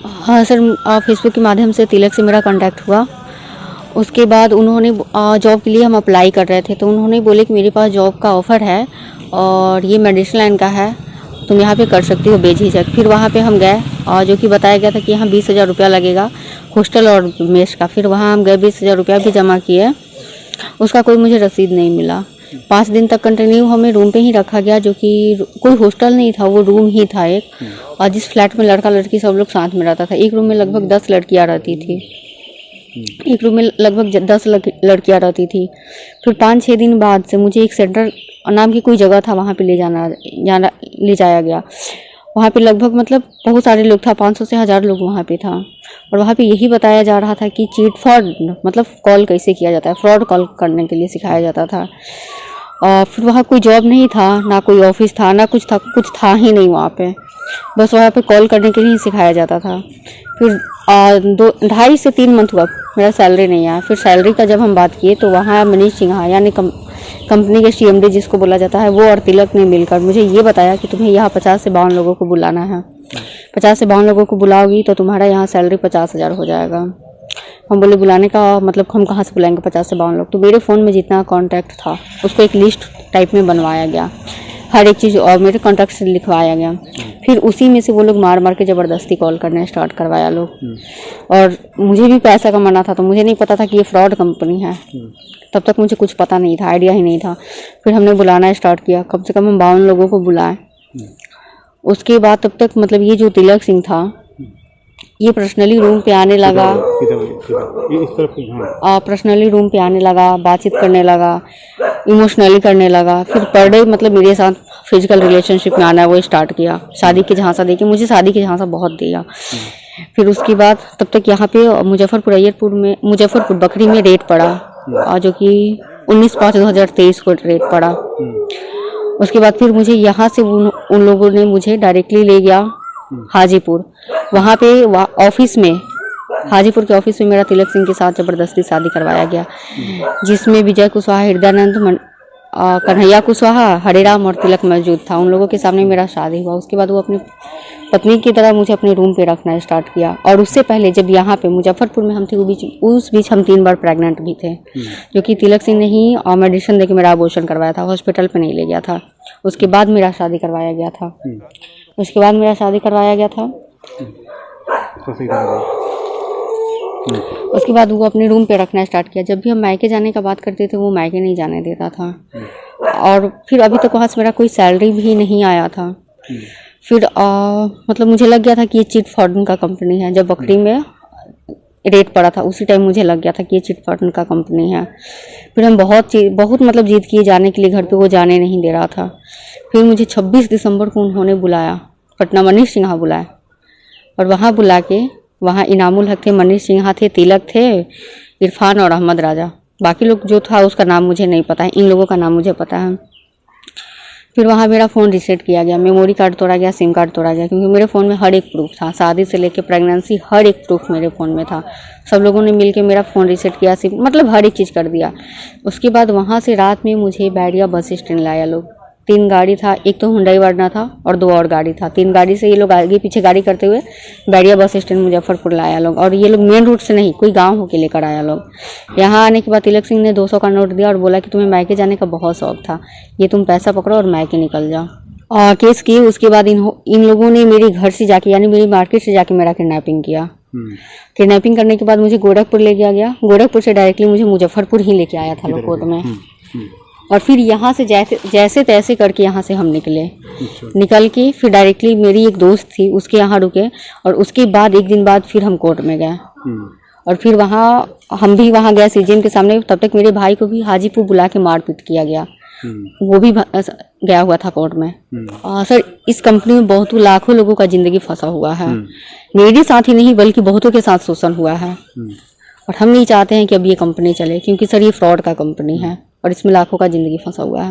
हाँ sir, Facebook के माध्यम से तिलक से मेरा कांटेक्ट हुआ। उसके बाद उन्होंने जॉब के लिए हम अप्लाई कर रहे थे, तो उन्होंने बोले कि मेरे पास जॉब का ऑफ़र है और ये मेडिसिन लाइन का है, तुम यहाँ पे कर सकती हो बेझिझक। फिर वहाँ पे हम गए और जो कि बताया गया था कि यहाँ 20,000 रुपया लगेगा हॉस्टल और मेस का। फिर वहाँ हम गए, 20,000 रुपया भी जमा किए, उसका कोई मुझे रसीद नहीं मिला। 5 दिन तक कंटिन्यू हमें रूम पे ही रखा गया, जो कि कोई हॉस्टल नहीं था, वो रूम ही था एक। और जिस फ्लैट में लड़का लड़की सब लोग साथ में रहता था, एक रूम में लगभग 10 लड़कियां रहती थी। एक रूम में लगभग 10 लड़कियां रहती थी। फिर 5-6 दिन बाद से मुझे एक सेंटर नाम की कोई जगह था, वहाँ पे ले जाया गया। वहाँ पे लगभग मतलब बहुत सारे लोग था, 500 से 1000 लोग वहाँ पे था। और वहाँ पे यही बताया जा रहा था कि चीट फ्रॉड मतलब कॉल कैसे किया जाता है, फ्रॉड कॉल करने के लिए सिखाया जाता था। और फिर वहाँ कोई जॉब नहीं था, ना कोई ऑफिस था, ना कुछ था ही नहीं वहाँ पे। बस वहाँ पे कॉल करने के लिए ही सिखाया जाता था। फिर 2.5 से 3 मंथ हुआ मेरा सैलरी नहीं आया। फिर सैलरी का जब हम बात किए तो वहाँ मनीष सिन्हा यानी कंपनी के CMD जिसको बोला जाता है, वो और तिलक ने मिलकर मुझे ये बताया कि तुम्हें यहाँ 50 से 52 लोगों को बुलाना है। 50 से 52 लोगों को बुलाओगी तो तुम्हारा यहाँ सैलरी 50,000 हो जाएगा। हम बोले बुलाने का मतलब हम कहाँ से बुलाएंगे 50 से 52 लोग। तो मेरे फ़ोन में जितना कॉन्टैक्ट था उसको एक लिस्ट टाइप में बनवाया गया, हर एक चीज़, और मेरे कॉन्टैक्ट से लिखवाया गया। फिर उसी में से वो लोग मार के ज़बरदस्ती कॉल करना स्टार्ट करवाया लोग। और मुझे भी पैसा कमाना था, तो मुझे नहीं पता था कि ये फ्रॉड कंपनी है। तब तक मुझे कुछ पता नहीं था, आइडिया ही नहीं था। फिर हमने बुलाना स्टार्ट किया, कम से कम हम 52 लोगों को बुलाए। उसके बाद तब तक मतलब ये जो तिलक सिंह था, ये पर्सनली रूम पे आने लगा, पर्सनली रूम पे आने लगा, बातचीत करने लगा, इमोशनली करने लगा। फिर पर डे मतलब मेरे साथ फिजिकल रिलेशनशिप में आना वो स्टार्ट किया। शादी की झांसा देके मुझे शादी की झांसा बहुत दिया। फिर उसके बाद तब तक यहाँ पे मुजफ्फरपुर बकरी में रेट पड़ा, जो कि 19/5/2023 को रेट पड़ा। उसके बाद फिर मुझे यहाँ से उन लोगों ने मुझे डायरेक्टली ले गया हाजीपुर। वहाँ पे ऑफिस में, हाजीपुर के ऑफिस में मेरा तिलक सिंह के साथ ज़बरदस्ती शादी करवाया गया, जिसमें विजय कुशवाहा, हृदयानंद, कन्हैया कुशवाहा, हरेराम और तिलक मौजूद था। उन लोगों के सामने मेरा शादी हुआ। उसके बाद वो अपनी पत्नी की तरह मुझे अपने रूम पे रखना स्टार्ट किया। और उससे पहले जब यहाँ पे मुजफ्फरपुर में हम थे, उस बीच हम 3 बार प्रेग्नेंट भी थे, जो कि तिलक सिंह ने ही मेडिसिन देके मेरा अबॉर्शन करवाया था, हॉस्पिटल पे नहीं ले गया था। उसके बाद मेरा शादी करवाया गया था। उसके बाद वो अपने रूम पे रखना स्टार्ट किया। जब भी हम मायके जाने का बात करते थे, वो मायके नहीं जाने देता था। और फिर अभी तक वहाँ से मेरा कोई सैलरी भी नहीं आया था। फिर मतलब मुझे लग गया था कि ये चिट फंड का कंपनी है। जब बकरी में रेट पड़ा था उसी टाइम मुझे लग गया था कि ये चिट फंड का कंपनी है। फिर हम बहुत मतलब जिद किए जाने के लिए घर पे, वो जाने नहीं दे रहा था। फिर मुझे 26 दिसंबर को उन्होंने बुलाया, पटना मनीष सिन्हा बुलाया। और वहाँ बुला के, वहाँ इनामुल हक थे, मनीष सिन्हा थे, तिलक थे, इरफान और अहमद राजा। बाकी लोग जो था उसका नाम मुझे नहीं पता है, इन लोगों का नाम मुझे पता है। फिर वहाँ मेरा फ़ोन रीसेट किया गया, मेमोरी कार्ड तोड़ा गया, सिम कार्ड तोड़ा गया, क्योंकि मेरे फ़ोन में हर एक प्रूफ था, शादी से लेकर प्रेगनेंसी हर एक प्रूफ मेरे फ़ोन में था। सब लोगों ने मिलके मेरा फ़ोन रीसेट किया, सिम मतलब हर एक चीज़ कर दिया। उसके बाद वहाँ से रात में मुझे बैरिया बस स्टैंड लाया लोग। 3 गाड़ी था, एक तो हुंडई वर्ना था और 2 और गाड़ी था। 3 गाड़ी से ये लोग आगे पीछे गाड़ी करते हुए बैरिया बस स्टैंड मुजफ्फरपुर लाया लोग। और ये लोग मेन रूट से नहीं, कोई गांव होके लेकर आया लोग। यहाँ आने के बाद तिलक सिंह ने 200 का नोट दिया और बोला कि तुम्हें मायके जाने का बहुत शौक था, ये तुम पैसा पकड़ो और मायके निकल जाओ। केस किए। उसके बाद इन लोगों ने मेरे घर से जाके, यानी मेरी मार्केट से जाके मेरा किडनैपिंग किया। किडनैपिंग करने के बाद मुझे गोरखपुर ले गया। गोरखपुर से डायरेक्टली मुझे मुजफ्फरपुर ही लेके आया था लोग कोर्ट में। और फिर यहाँ से जैसे तैसे करके यहाँ से हम निकल के फिर डायरेक्टली मेरी एक दोस्त थी उसके यहाँ रुके। और उसके बाद 1 दिन बाद फिर हम कोर्ट में गए। और फिर हम भी वहाँ गए सीजेम के सामने। तब तक मेरे भाई को भी हाजीपुर बुला के मारपीट किया गया, वो भी गया हुआ था कोर्ट में। सर, इस कंपनी में बहुत लाखों लोगों का जिंदगी फंसा हुआ है। मेरे साथ ही नहीं बल्कि बहुतों के साथ शोषण हुआ है। और हम नहीं चाहते हैं कि अब ये कंपनी चले, क्योंकि सर ये फ्रॉड का कंपनी है और इसमें लाखों का जिंदगी फंसा हुआ है।